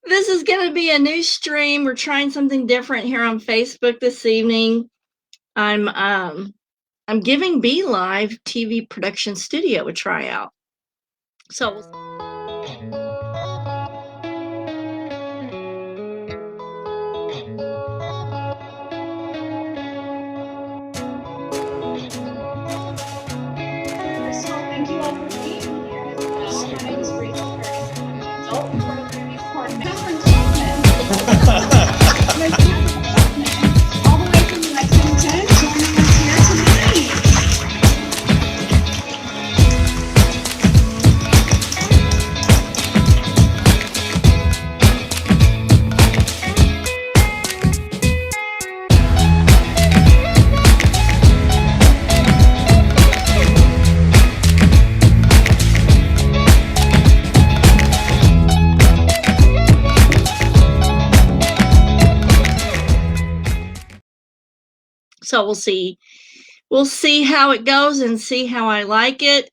This is going to be a new stream. We're trying something different here on Facebook this evening. I'm giving Be Live TV production studio a tryout. So Thank you all for being here as well. My name is Rachel Harrison. I'm an adult programming coordinator. Kathryn Kauffman, all the way from Lexington, joining us here tonight. So we'll see how it goes and see how I like it.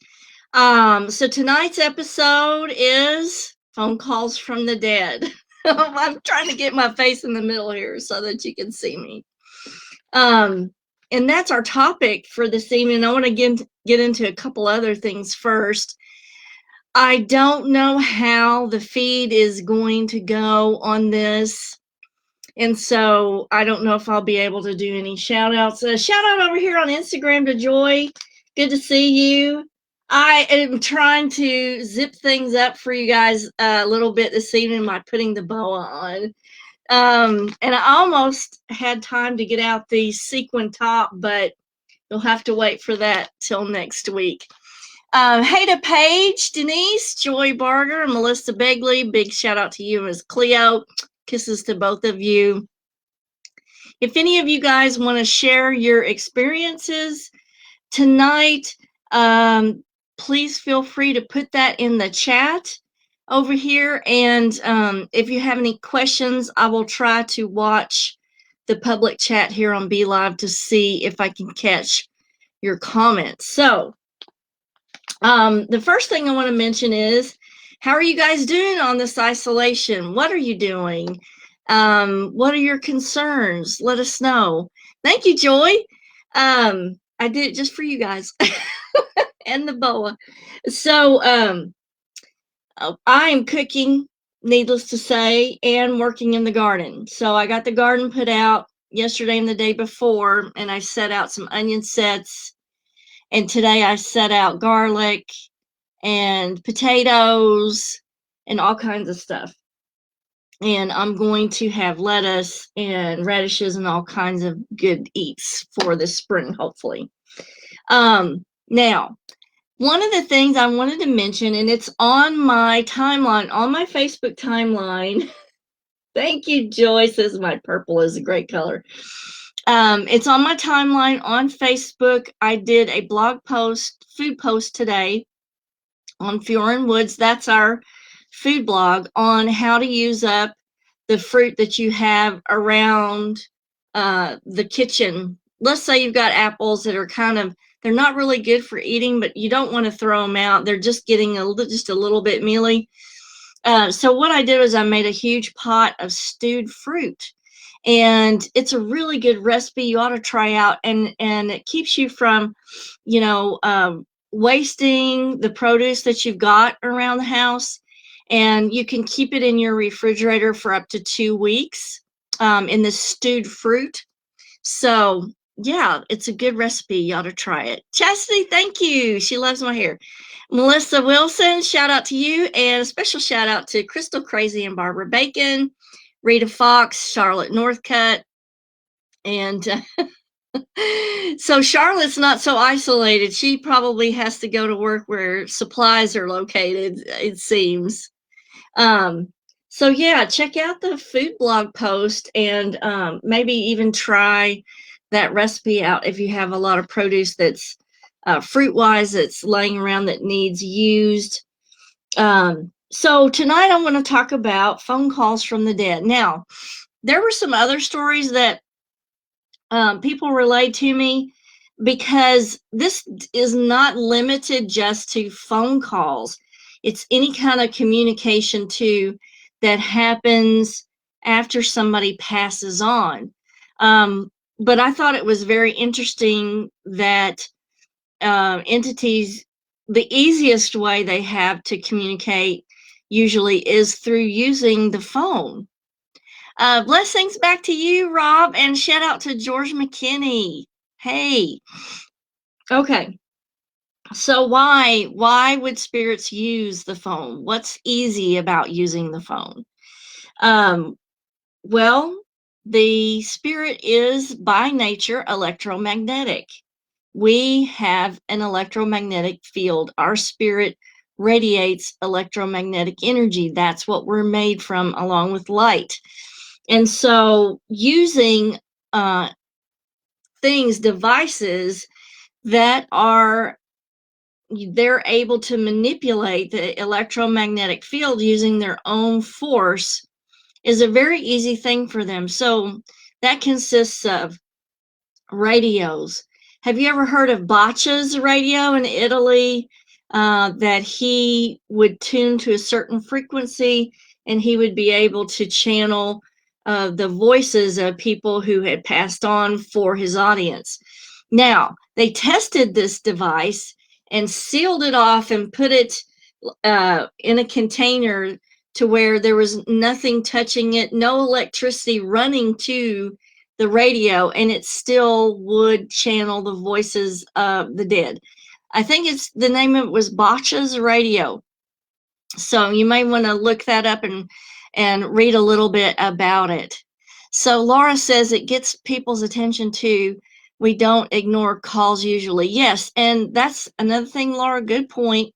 So tonight's episode is phone calls from the dead. I'm trying to get my face in the middle here so that you can see me. And that's our topic for this evening. I want to get into a couple other things first. I don't know how the feed is going to go on this. And so I don't know if I'll be able to do any shout outs. Shout out over here on Instagram to Joy. Good to see you. I am trying to zip things up for you guys a little bit this evening by putting the boa on. And I almost had time to get out the sequin top, but you'll have to wait for that till next week. Hey to Paige, Denise, Joy Barger, and Melissa Begley. Big shout out to you, Ms. Cleo. Kisses to both of you. If any of you guys want to share your experiences tonight, please feel free to put that in the chat over here. And if you have any questions, I will try to watch the public chat here on Be Live to see if I can catch your comments. So the first thing I want to mention is, how are you guys doing on this isolation? What are you doing? What are your concerns? Let us know. Thank you, Joy. I did it just for you guys and the boa. So I am cooking, needless to say, and working in the garden. So I got the garden put out yesterday and the day before, and I set out some onion sets. And today I set out garlic and potatoes and all kinds of stuff. And I'm going to have lettuce and radishes and all kinds of good eats for the spring, hopefully. Now, one of the things I wanted to mention, and it's on my timeline, on my Facebook timeline. Thank you, Joy. Says my purple is a great color. It's on my timeline on Facebook. I did a blog post, food post today on Fiorin Woods. That's our food blog on how to use up the fruit that you have around the kitchen. Let's say you've got apples that are they're not really good for eating, but you don't want to throw them out. They're just getting just a little bit mealy. So what I did was I made a huge pot of stewed fruit. And it's a really good recipe you ought to try out. And it keeps you from, wasting the produce that you've got around the house. And you can keep it in your refrigerator for up to 2 weeks in the stewed fruit. So, yeah, it's a good recipe. You ought to try it. Chastity, thank you. She loves my hair. Melissa Wilson, shout out to you. And a special shout out to Crystal Crazy and Barbara Bacon, Rita Fox, Charlotte Northcutt. And so Charlotte's not so isolated. She probably has to go to work where supplies are located, it seems. So yeah, check out the food blog post and maybe even try that recipe out if you have a lot of produce that's fruit-wise that's laying around that needs used. So tonight I want to talk about phone calls from the dead. Now, there were some other stories that people relayed to me, because this is not limited just to phone calls. It's any kind of communication too that happens after somebody passes on. But I thought it was very interesting that entities, the easiest way they have to communicate usually is through using the phone. Blessings back to you, Rob, and shout out to George McKinney. Hey, okay. So why would spirits use the phone? What's easy about using the phone? Um, well, the spirit is by nature electromagnetic. We have an electromagnetic field. Our spirit radiates electromagnetic energy. That's what we're made from, along with light. And so, using devices that are they're able to manipulate the electromagnetic field using their own force is a very easy thing for them. So that consists of radios. Have you ever heard of Baccia's radio in Italy? That he would tune to a certain frequency and he would be able to channel the voices of people who had passed on for his audience. Now, they tested this device and sealed it off and put it in a container to where there was nothing touching it, no electricity running to the radio, and it still would channel the voices of the dead. I think it's the name of it was Baccia's radio. So you may want to look that up and read a little bit about it. So Laura says it gets people's attention too. We don't ignore calls usually. Yes, and that's another thing, Laura, good point,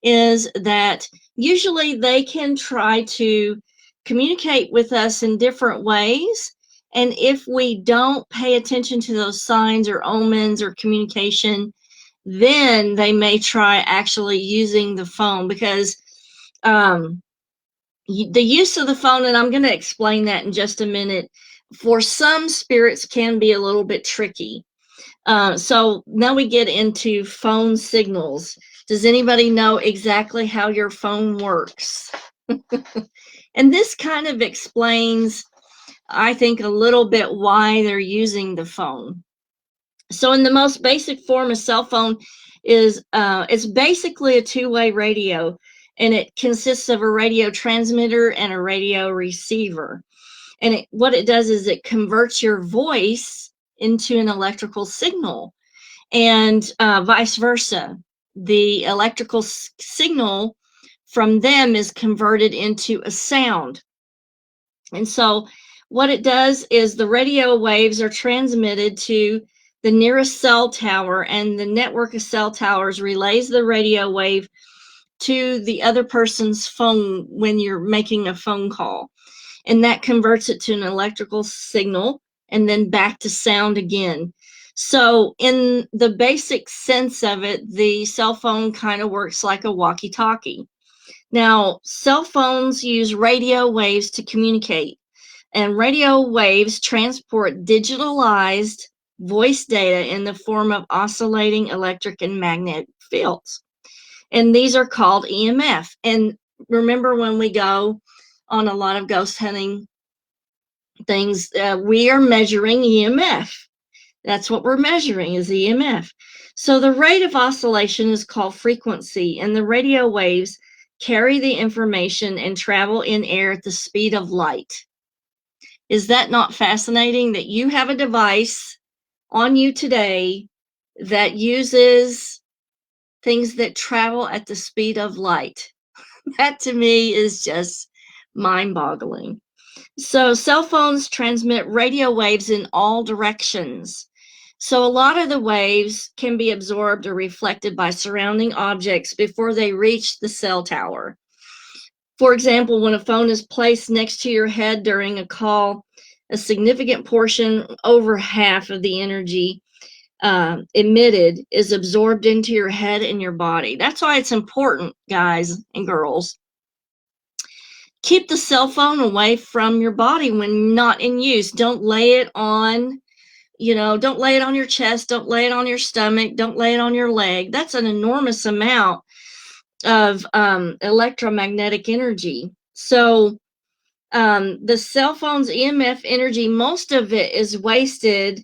is that usually they can try to communicate with us in different ways. And if we don't pay attention to those signs or omens or communication, then they may try actually using the phone because the use of the phone, and I'm going to explain that in just a minute, for some spirits can be a little bit tricky. So now we get into phone signals. Does anybody know exactly how your phone works? And this kind of explains, I think, a little bit why they're using the phone. So in the most basic form, a cell phone is it's basically a two-way radio, and it consists of a radio transmitter and a radio receiver. And what it does is it converts your voice into an electrical signal, and vice versa. The electrical signal from them is converted into a sound. And so what it does is the radio waves are transmitted to the nearest cell tower, and the network of cell towers relays the radio wave to the other person's phone when you're making a phone call. And that converts it to an electrical signal and then back to sound again. So in the basic sense of it, the cell phone kind of works like a walkie-talkie. Now, cell phones use radio waves to communicate, and radio waves transport digitalized voice data in the form of oscillating electric and magnetic fields. And these are called EMF. And remember, when we go on a lot of ghost hunting things, we are measuring EMF. That's what we're measuring, is EMF. So the rate of oscillation is called frequency, and the radio waves carry the information and travel in air at the speed of light. Is that not fascinating that you have a device on you today that uses things that travel at the speed of light? That to me is just mind-boggling. So cell phones transmit radio waves in all directions. So a lot of the waves can be absorbed or reflected by surrounding objects before they reach the cell tower. For example, when a phone is placed next to your head during a call, a significant portion, over half of the energy emitted, is absorbed into your head and your body. That's why it's important, guys and girls. Keep the cell phone away from your body when not in use. Don't lay it on, don't lay it on your chest. Don't lay it on your stomach. Don't lay it on your leg. That's an enormous amount of electromagnetic energy. So The cell phone's EMF energy, most of it is wasted,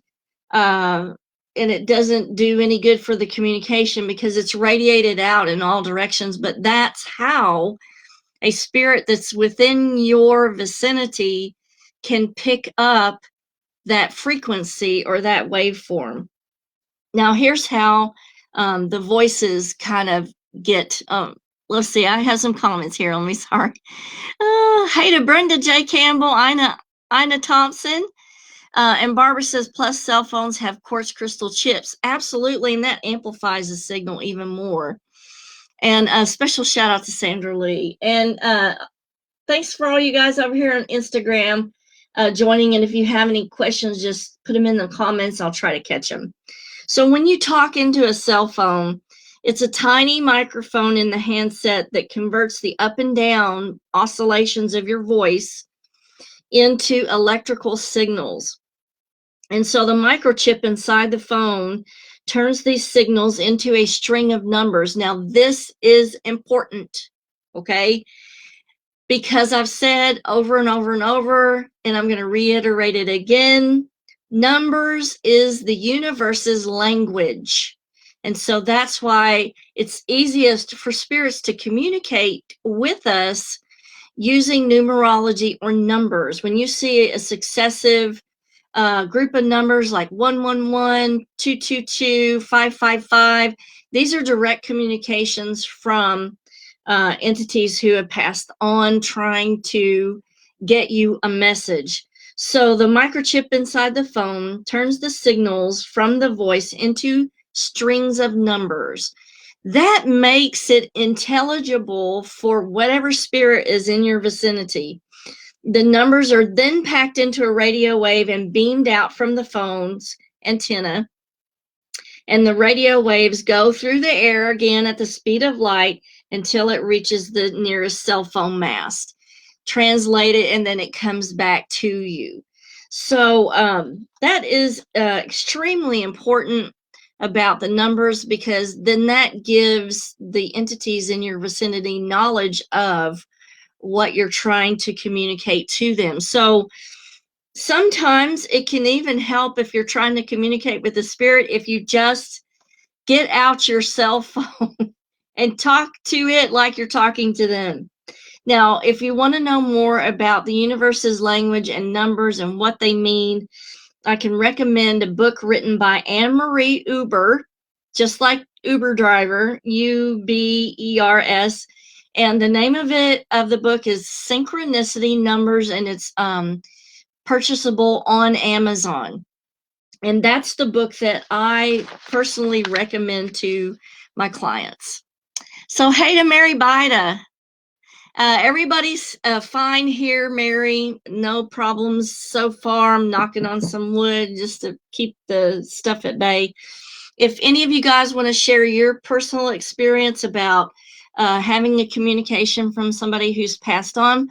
and it doesn't do any good for the communication because it's radiated out in all directions. But that's how a spirit that's within your vicinity can pick up that frequency or that waveform. Now, here's how the voices kind of get. Let's see, I have some comments here. Let me, sorry. Hey to Brenda J. Campbell, Ina Thompson. And Barbara says, plus cell phones have quartz crystal chips. Absolutely, and that amplifies the signal even more. And a special shout out to Sandra Lee. And thanks for all you guys over here on Instagram joining. And if you have any questions, just put them in the comments. I'll try to catch them. So when you talk into a cell phone, it's a tiny microphone in the handset that converts the up and down oscillations of your voice into electrical signals. And so the microchip inside the phone turns these signals into a string of numbers. Now, this is important, okay? Because I've said over and over and over, and I'm going to reiterate it again, numbers is the universe's language. And so that's why it's easiest for spirits to communicate with us using numerology or numbers. When you see a successive group of numbers like 111, 222, 555, these are direct communications from entities who have passed on trying to get you a message. So the microchip inside the phone turns the signals from the voice into strings of numbers. That makes it intelligible for whatever spirit is in your vicinity. The numbers are then packed into a radio wave and beamed out from the phone's antenna. And the radio waves go through the air again at the speed of light until it reaches the nearest cell phone mast. Translate it, and then it comes back to you. So that is extremely important about the numbers, because then that gives the entities in your vicinity knowledge of what you're trying to communicate to them. So sometimes it can even help if you're trying to communicate with the spirit, if you just get out your cell phone and talk to it like you're talking to them. Now, if you want to know more about the universe's language and numbers and what they mean, I can recommend a book written by Anne Marie Uber, just like Uber driver, Ubers. And the name of the book is Synchronicity Numbers, and it's purchasable on Amazon. And that's the book that I personally recommend to my clients. So, hey to Mary Bida. Everybody's fine here, Mary. No problems so far. I'm knocking on some wood just to keep the stuff at bay. If any of you guys want to share your personal experience about having a communication from somebody who's passed on,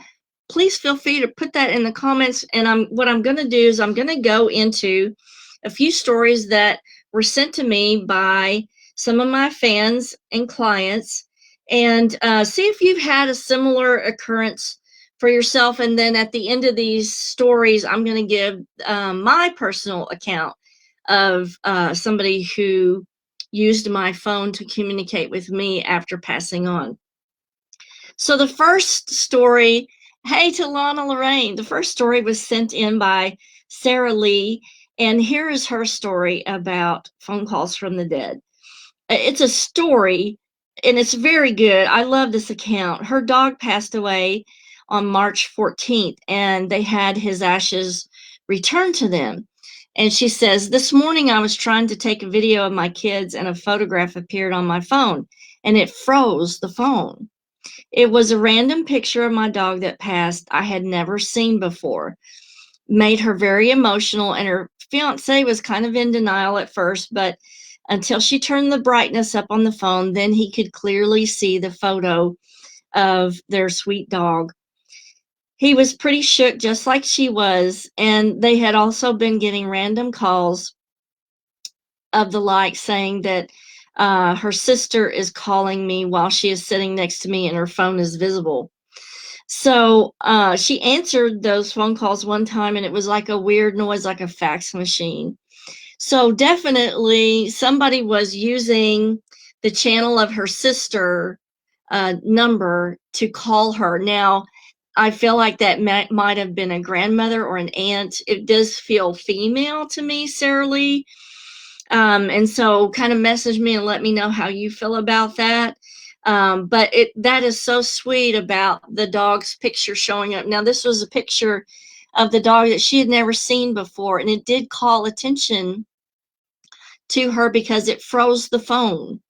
please feel free to put that in the comments. And what I'm going to do is I'm going to go into a few stories that were sent to me by some of my fans and clients, and see if you've had a similar occurrence for yourself. And then at the end of these stories, I'm going to give my personal account of somebody who used my phone to communicate with me after passing on. So the first story, hey to Lana Lorraine, the first story was sent in by Sarah Lee, and here is her story about phone calls from the dead. It's a story, and it's very good. I love this account. Her dog passed away on March 14th, and they had his ashes returned to them. And she says, this morning I was trying to take a video of my kids, and a photograph appeared on my phone, and it froze the phone. It was a random picture of my dog that passed I had never seen before. Made her very emotional, and her fiance was kind of in denial at first, but until she turned the brightness up on the phone, then he could clearly see the photo of their sweet dog. He was pretty shook, just like she was, and they had also been getting random calls of the like saying that her sister is calling me while she is sitting next to me and her phone is visible. So she answered those phone calls one time, and it was like a weird noise, like a fax machine. So definitely somebody was using the channel of her sister number to call her. Now, I feel like that might have been a grandmother or an aunt. It does feel female to me, Sarah Lee. And so kind of message me and let me know how you feel about that. But that is so sweet about the dog's picture showing up. Now, this was a picture of the dog that she had never seen before, and it did call attention to her because it froze the phone.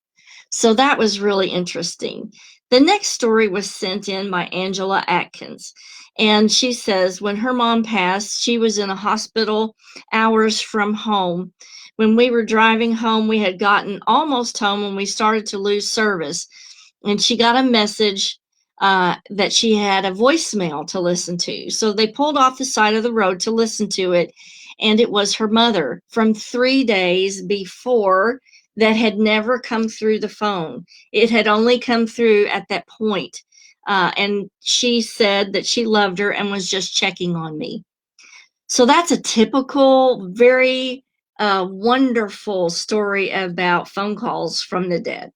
So that was really interesting. The next story was sent in by Angela Atkins. And she says when her mom passed, she was in a hospital hours from home. When we were driving home, we had gotten almost home when we started to lose service. And she got a message that she had a voicemail to listen to. So they pulled off the side of the road to listen to it. And it was her mother from 3 days before that had never come through the phone. It had only come through at that point. And she said that she loved her and was just checking on me. So that's a typical, very wonderful story about phone calls from the dead.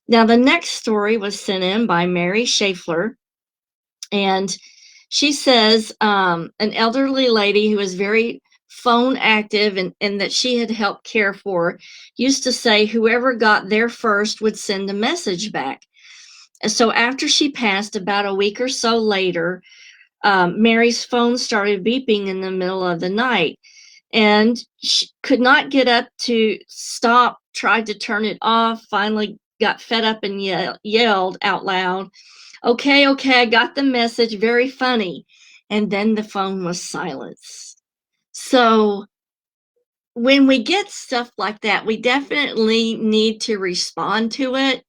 Now, the next story was sent in by Mary Schaeffler. And she says an elderly lady who was very phone active and that she had helped care for used to say whoever got there first would send a message back. So after she passed, about a week or so later, Mary's phone started beeping in the middle of the night, and she could not get up to stop, tried to turn it off, finally got fed up and yelled out loud, okay, I got the message, very funny. And then the phone was silenced. So when we get stuff like that, we definitely need to respond to it,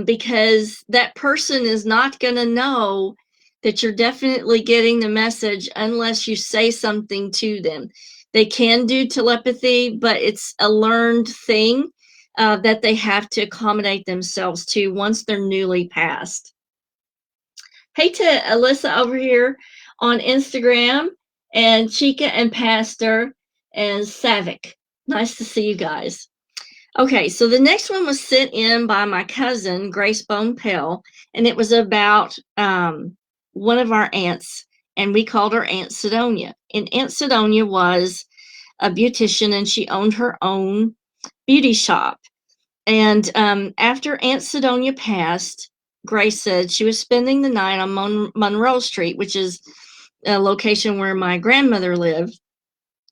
because that person is not going to know that you're definitely getting the message unless you say something to them. They can do telepathy, but it's a learned thing that they have to accommodate themselves to once they're newly passed. Hey to Alyssa over here on Instagram, and Chica and Pastor and Savick. Nice to see you guys. Okay, so the next one was sent in by my cousin, Grace Bone Pell, and it was about one of our aunts, and we called her Aunt Sidonia. And Aunt Sidonia was a beautician, and she owned her own beauty shop. And after Aunt Sidonia passed, Grace said she was spending the night on Monroe Street, which is a location where my grandmother lived.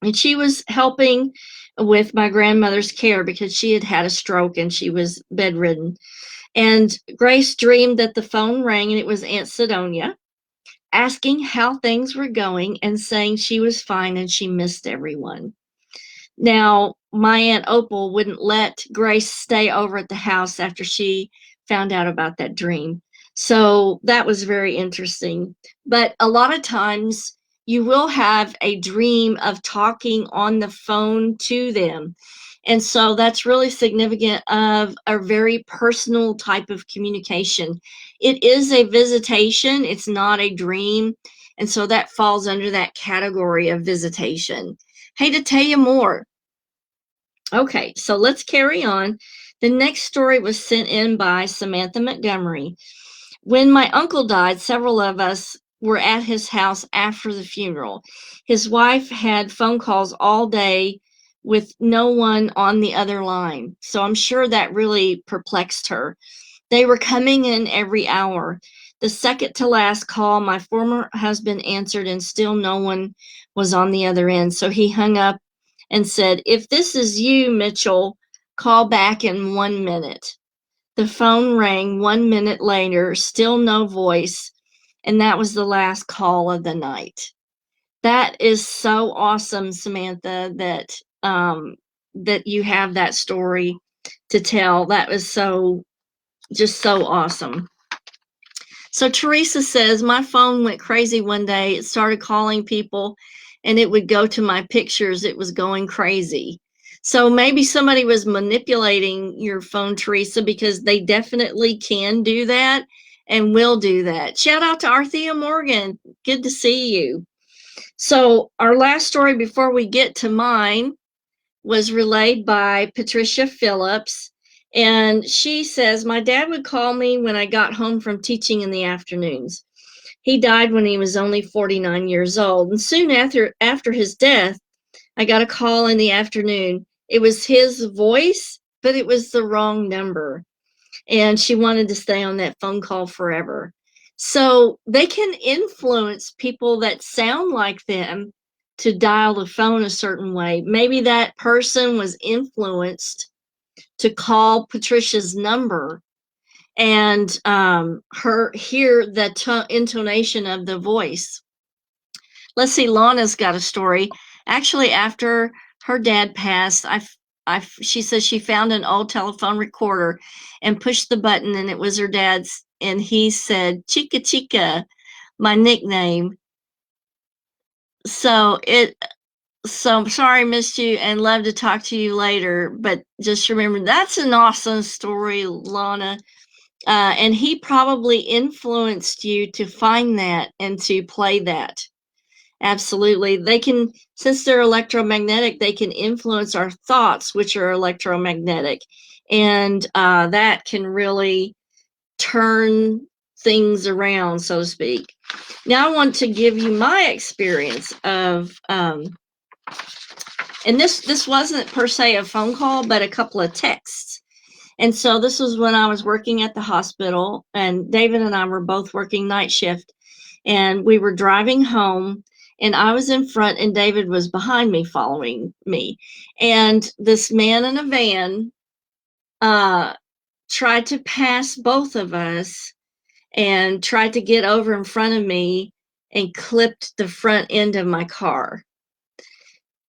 And she was helping with my grandmother's care because she had had a stroke and she was bedridden. And Grace dreamed that the phone rang and it was Aunt Sidonia asking how things were going and saying she was fine and she missed everyone. Now, my Aunt Opal wouldn't let Grace stay over at the house after she found out about that dream. So that was very interesting. But a lot of times you will have a dream of talking on the phone to them. And so that's really significant of a very personal type of communication. It is a visitation, it's not a dream. And so that falls under that category of visitation. Hey, to tell you more. Okay, so let's carry on. The next story was sent in by Samantha Montgomery. When my uncle died, several of us were at his house after the funeral. His wife had phone calls all day with no one on the other line. So I'm sure that really perplexed her. They were coming in every hour. The second to last call, my former husband answered, and still no one was on the other end. So he hung up and said, "If this is you, Mitchell, call back in 1 minute." The phone rang 1 minute later, still no voice, and that was the last call of the night. That is so awesome, Samantha, that you have that story to tell. That was just so awesome. So Teresa says, my phone went crazy one day. It started calling people and it would go to my pictures. It was going crazy. So maybe somebody was manipulating your phone, Teresa, because they definitely can do that. and will do that. Shout out to Arthea Morgan. Good to see you. So our last story before we get to mine was relayed by Patricia Phillips. And she says, my dad would call me when I got home from teaching in the afternoons. He died when he was only 49 years old. And soon after his death, I got a call in the afternoon. It was his voice, but it was the wrong number. And she wanted to stay on that phone call forever. So they can influence people that sound like them to dial the phone a certain way. Maybe that person was influenced to call Patricia's number and hear the intonation of the voice. Let's see, Lana's got a story. Actually, after her dad passed, she says she found an old telephone recorder and pushed the button, and it was her dad's, and he said, Chica Chica, my nickname. So sorry, missed you, and love to talk to you later. But just remember, that's an awesome story, Lana. And he probably influenced you to find that and to play that. Absolutely. They can, since they're electromagnetic, they can influence our thoughts, which are electromagnetic. And that can really turn things around, so to speak. Now I want to give you my experience of, and this wasn't per se a phone call, but a couple of texts. And so this was when I was working at the hospital, and David and I were both working night shift, and we were driving home, and I was in front and David was behind me following me. And this man in a van tried to pass both of us and tried to get over in front of me and clipped the front end of my car.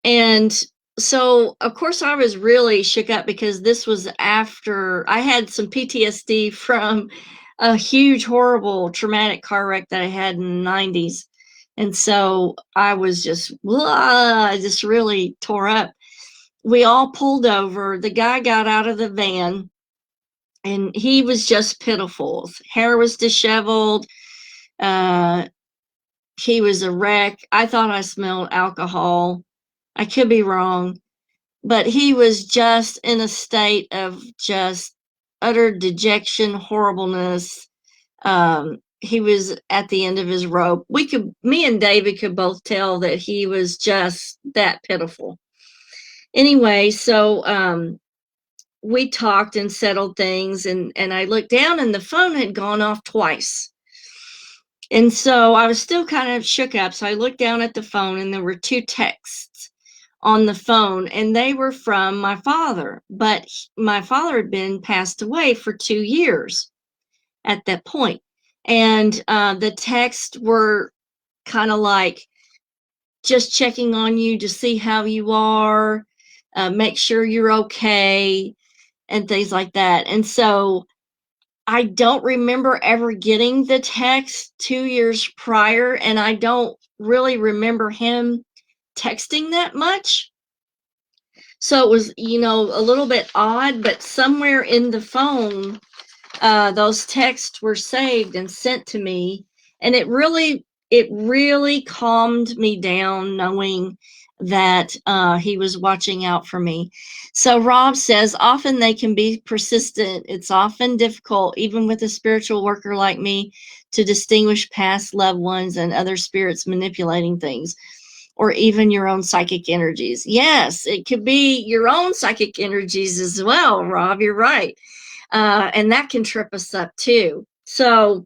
And so, of course, I was really shook up because this was after I had some PTSD from a huge, horrible, traumatic car wreck that I had in the 90s. And so I was just really tore up. We all pulled over. The guy got out of the van, and he was just pitiful. His hair was disheveled. He was a wreck. I thought I smelled alcohol. I could be wrong, but he was just in a state of just utter dejection, horribleness. He was at the end of his rope. Me and David could both tell that he was just that pitiful. Anyway, so we talked and settled things, and I looked down and the phone had gone off twice. And so I was still kind of shook up. So I looked down at the phone, and there were 2 texts on the phone, and they were from my father. But my father had been passed away for 2 years at that point. And the texts were kind of like, just checking on you to see how you are, make sure you're okay, and things like that. And so I don't remember ever getting the text 2 years prior, and I don't really remember him texting that much. So it was, a little bit odd, but somewhere in the phone, those texts were saved and sent to me. And it really calmed me down knowing that he was watching out for me. So Rob says, often they can be persistent. It's often difficult, even with a spiritual worker like me, to distinguish past loved ones and other spirits manipulating things, or even your own psychic energies. Yes, it could be your own psychic energies as well, Rob. You're right. And that can trip us up too. So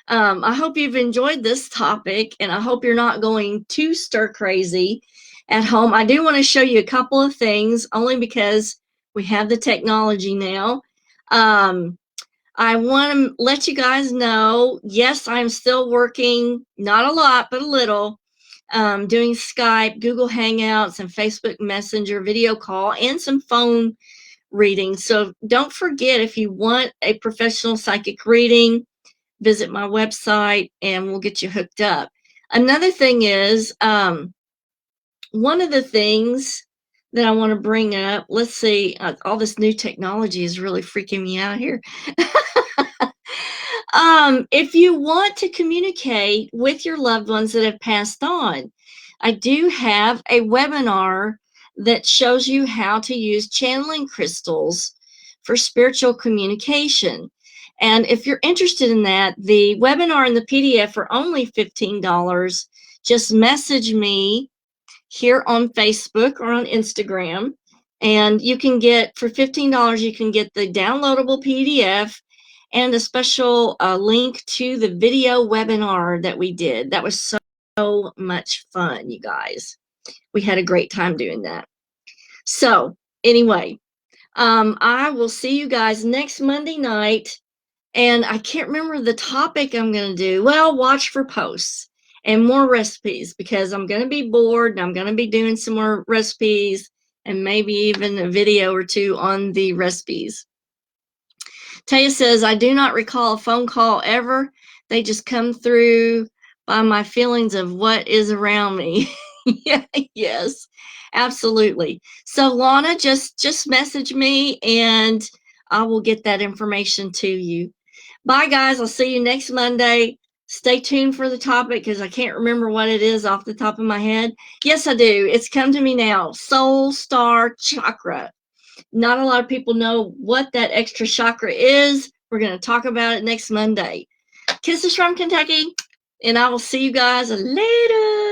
I hope you've enjoyed this topic, and I hope you're not going too stir crazy at home. I do want to show you a couple of things, only because we have the technology now. I want to let you guys know, yes, I'm still working, not a lot, but a little, doing Skype, Google Hangouts, and Facebook Messenger video call, and some phone reading. So don't forget, if you want a professional psychic reading, visit my website and we'll get you hooked up. Another thing is, one of the things that I want to bring up, let's see, all this new technology is really freaking me out here. If you want to communicate with your loved ones that have passed on, I do have a webinar that shows you how to use channeling crystals for spiritual communication. And if you're interested in that, the webinar and the PDF are only $15. Just message me here on Facebook or on Instagram. And you can get, for $15, you can get the downloadable PDF and a special link to the video webinar that we did. That was so much fun, you guys. We had a great time doing that. So anyway, I will see you guys next Monday night. And I can't remember the topic I'm going to do. Well, watch for posts and more recipes, because I'm going to be bored and I'm going to be doing some more recipes and maybe even a video or two on the recipes. Taya says, I do not recall a phone call ever. They just come through by my feelings of what is around me. Yeah, yes, absolutely. So Lana, just message me and I will get that information to you. Bye, guys. I'll see you next Monday. Stay tuned for the topic because I can't remember what it is off the top of my head. Yes, I do. It's come to me now. Soul Star Chakra. Not a lot of people know what that extra chakra is. We're going to talk about it next Monday. Kisses from Kentucky, and I will see you guys later.